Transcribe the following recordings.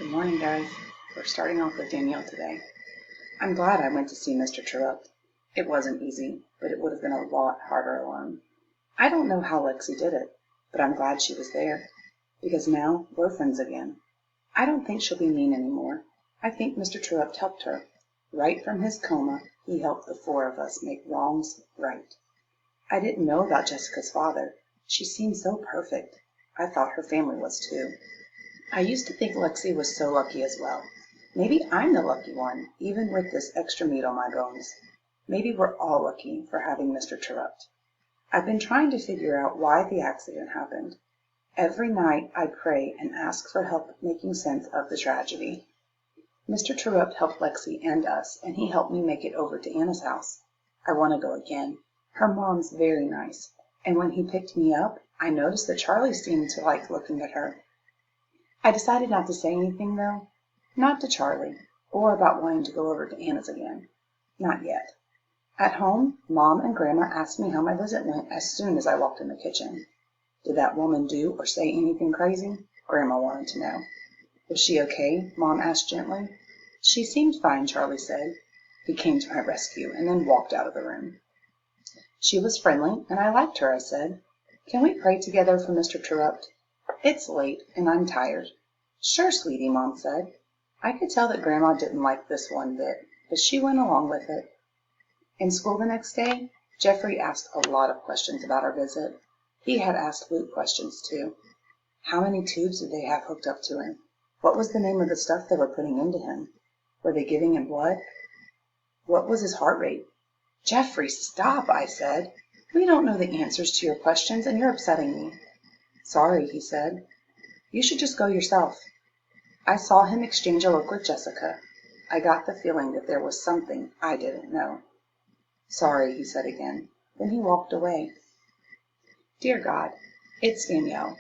Good morning, guys. We're starting off with Danielle today. I'm glad I went to see Mr. Terupt. It wasn't easy, but it would have been a lot harder alone. I don't know how Lexi did it, but I'm glad she was there, because now we're friends again. I don't think she'll be mean anymore. I think Mr. Terupt helped her. Right from his coma, he helped the four of us make wrongs right. I didn't know about Jessica's father. She seemed so perfect. I thought her family was too. I used to think Lexi was so lucky as well. Maybe I'm the lucky one, even with this extra meat on my bones. Maybe we're all lucky for having Mr. Terupt. I've been trying to figure out why the accident happened. Every night I pray and ask for help making sense of the tragedy. Mr. Terupt helped Lexi and us, and he helped me make it over to Anna's house. I want to go again. Her mom's very nice, and when he picked me up, I noticed that Charlie seemed to like looking at her. I decided not to say anything, though. Not to Charlie, or about wanting to go over to Anna's again. Not yet. At home, Mom and Grandma asked me how my visit went as soon as I walked in the kitchen. Did that woman do or say anything crazy? Grandma wanted to know. Was she okay? Mom asked gently. She seemed fine, Charlie said. He came to my rescue and then walked out of the room. She was friendly, and I liked her, I said. Can we pray together for Mr. Terupt? It's late, and I'm tired. Sure, sweetie, Mom said. I could tell that Grandma didn't like this one bit, but she went along with it. In school the next day, Jeffrey asked a lot of questions about our visit. He had asked Luke questions, too. How many tubes did they have hooked up to him? What was the name of the stuff they were putting into him? Were they giving him blood? What was his heart rate? Jeffrey, stop, I said. We don't know the answers to your questions, and you're upsetting me. Sorry, he said. You should just go yourself. I saw him exchange a look with Jessica. I got the feeling that there was something I didn't know. Sorry, he said again. Then he walked away. Dear God, it's Danielle.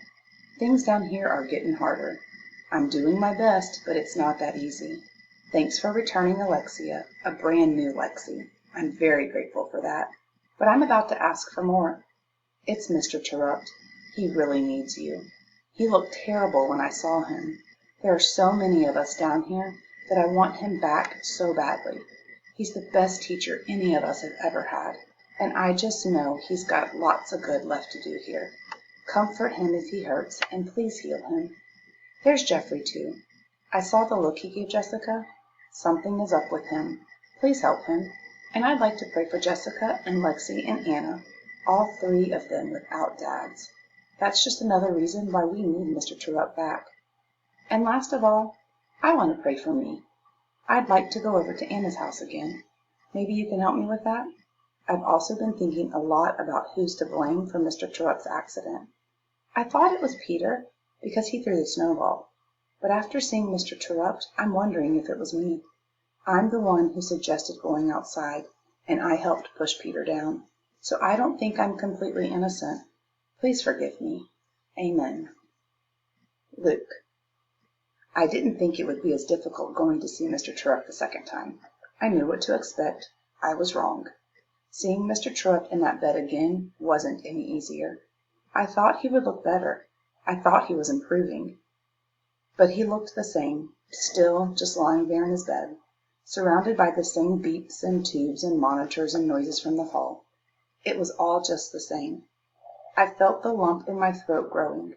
Things down here are getting harder. I'm doing my best, but it's not that easy. Thanks for returning Alexia, a brand new Lexi. I'm very grateful for that. But I'm about to ask for more. It's Mr. Terupt. He really needs you. He looked terrible when I saw him. There are so many of us down here that I want him back so badly. He's the best teacher any of us have ever had, and I just know he's got lots of good left to do here. Comfort him if he hurts, and please heal him. There's Jeffrey, too. I saw the look he gave Jessica. Something is up with him. Please help him. And I'd like to pray for Jessica and Lexi and Anna, all three of them without dads. That's just another reason why we need Mr. Terupt back. And last of all, I want to pray for me. I'd like to go over to Anna's house again. Maybe you can help me with that? I've also been thinking a lot about who's to blame for Mr. Terupt's accident. I thought it was Peter, because he threw the snowball. But after seeing Mr. Terupt, I'm wondering if it was me. I'm the one who suggested going outside, and I helped push Peter down. So I don't think I'm completely innocent. Please forgive me. Amen. Luke. I didn't think it would be as difficult going to see Mr. Terupt the second time. I knew what to expect. I was wrong. Seeing Mr. Terupt in that bed again wasn't any easier. I thought he would look better. I thought he was improving. But he looked the same, still just lying there in his bed, surrounded by the same beeps and tubes and monitors and noises from the hall. It was all just the same. I felt the lump in my throat growing.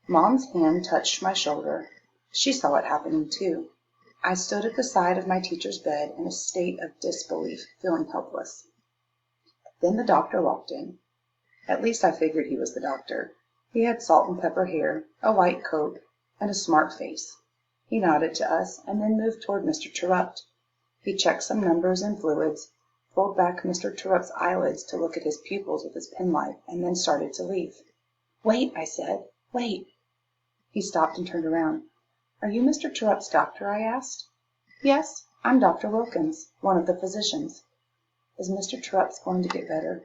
Mom's hand touched my shoulder. She saw it happening too. I stood at the side of my teacher's bed in a state of disbelief, feeling helpless. Then the doctor walked in. At least I figured he was the doctor. He had salt and pepper hair, a white coat, and a smart face. He nodded to us and then moved toward Mr. Terupt. He checked some numbers and fluids, pulled back Mr. Terupt's eyelids to look at his pupils with his penknife, and then started to leave. Wait, I said. Wait. He stopped and turned around. Are you Mr. Terupt's doctor? I asked. Yes, I'm Dr. Wilkins, one of the physicians. Is Mr. Terupt going to get better?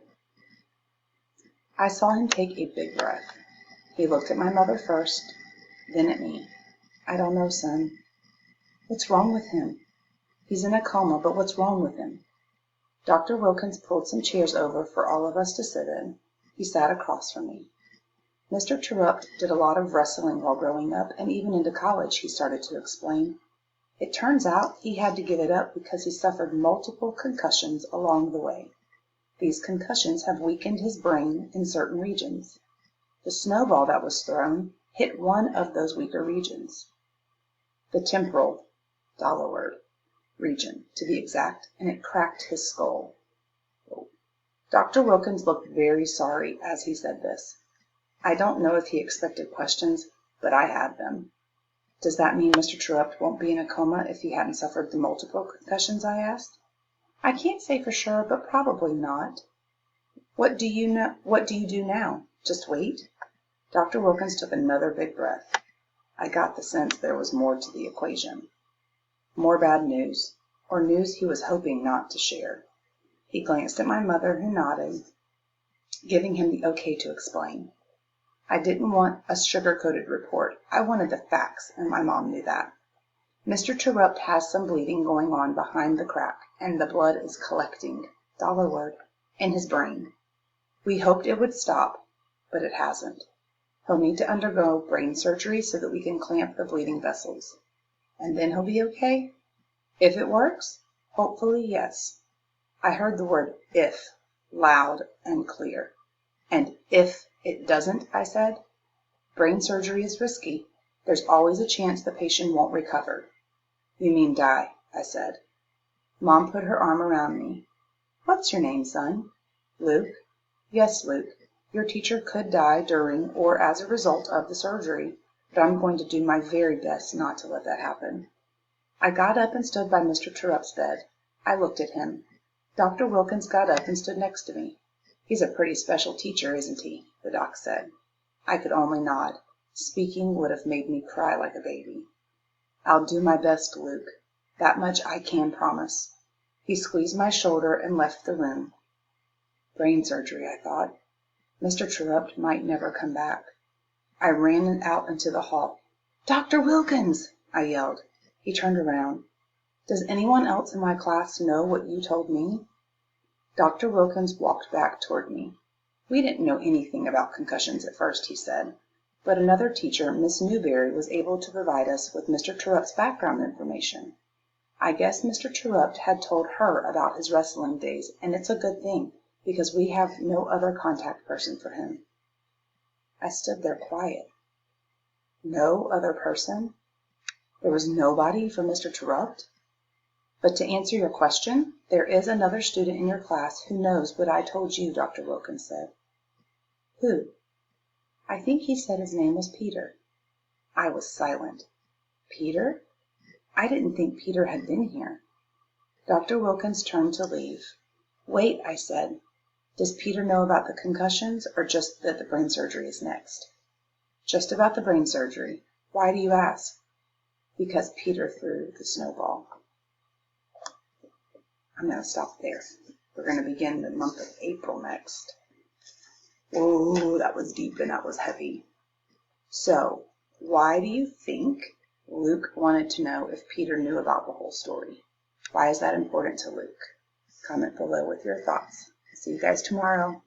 I saw him take a big breath. He looked at my mother first, then at me. I don't know, son. What's wrong with him? He's in a coma, but what's wrong with him? Dr. Wilkins pulled some chairs over for all of us to sit in. He sat across from me. Mr. Terupt did a lot of wrestling while growing up, and even into college, he started to explain. It turns out he had to give it up because he suffered multiple concussions along the way. These concussions have weakened his brain in certain regions. The snowball that was thrown hit one of those weaker regions, the temporal region to be exact, and it cracked his skull. Dr. Wilkins looked very sorry as he said this. I don't know if he expected questions, but I had them. Does that mean Mr. Terupt won't be in a coma if he hadn't suffered the multiple concussions? I asked. I can't say for sure, but probably not. What do you do now? Just wait? Dr. Wilkins took another big breath. I got the sense there was more to the equation. More bad news, or news he was hoping not to share. He glanced at my mother, who nodded, giving him the okay to explain. I didn't want a sugar-coated report. I wanted the facts, and my mom knew that. Mr. Terupt has some bleeding going on behind the crack, and the blood is collecting, in his brain. We hoped it would stop, but it hasn't. He'll need to undergo brain surgery so that we can clamp the bleeding vessels. And then he'll be okay? If it works? Hopefully, yes. I heard the word if loud and clear. And if it doesn't, I said. Brain surgery is risky. There's always a chance the patient won't recover. You mean die, I said. Mom put her arm around me. What's your name, son? Luke. Yes, Luke. Your teacher could die during or as a result of the surgery, but I'm going to do my very best not to let that happen. I got up and stood by Mr. Terupt's bed. I looked at him. Dr. Wilkins got up and stood next to me. He's a pretty special teacher, isn't he? The doc said. I could only nod. Speaking would have made me cry like a baby. I'll do my best, Luke. That much I can promise. He squeezed my shoulder and left the room. Brain surgery, I thought. Mr. Terupt might never come back. I ran out into the hall. Dr. Wilkins! I yelled. He turned around. Does anyone else in my class know what you told me? Dr. Wilkins walked back toward me. We didn't know anything about concussions at first, he said, but another teacher, Miss Newberry, was able to provide us with Mr. Terupt's background information. I guess Mr. Terupt had told her about his wrestling days, and it's a good thing, because we have no other contact person for him. I stood there quiet. No other person? There was nobody for Mr. Terupt? But to answer your question, there is another student in your class who knows what I told you, Dr. Wilkins said. Who? I think he said his name was Peter. I was silent. Peter? I didn't think Peter had been here. Dr. Wilkins turned to leave. Wait, I said. Does Peter know about the concussions, or just that the brain surgery is next? Just about the brain surgery. Why do you ask? Because Peter threw the snowball. I'm going to stop there. We're going to begin the month of April next. Whoa, that was deep and that was heavy. So, why do you think Luke wanted to know if Peter knew about the whole story? Why is that important to Luke? Comment below with your thoughts. See you guys tomorrow.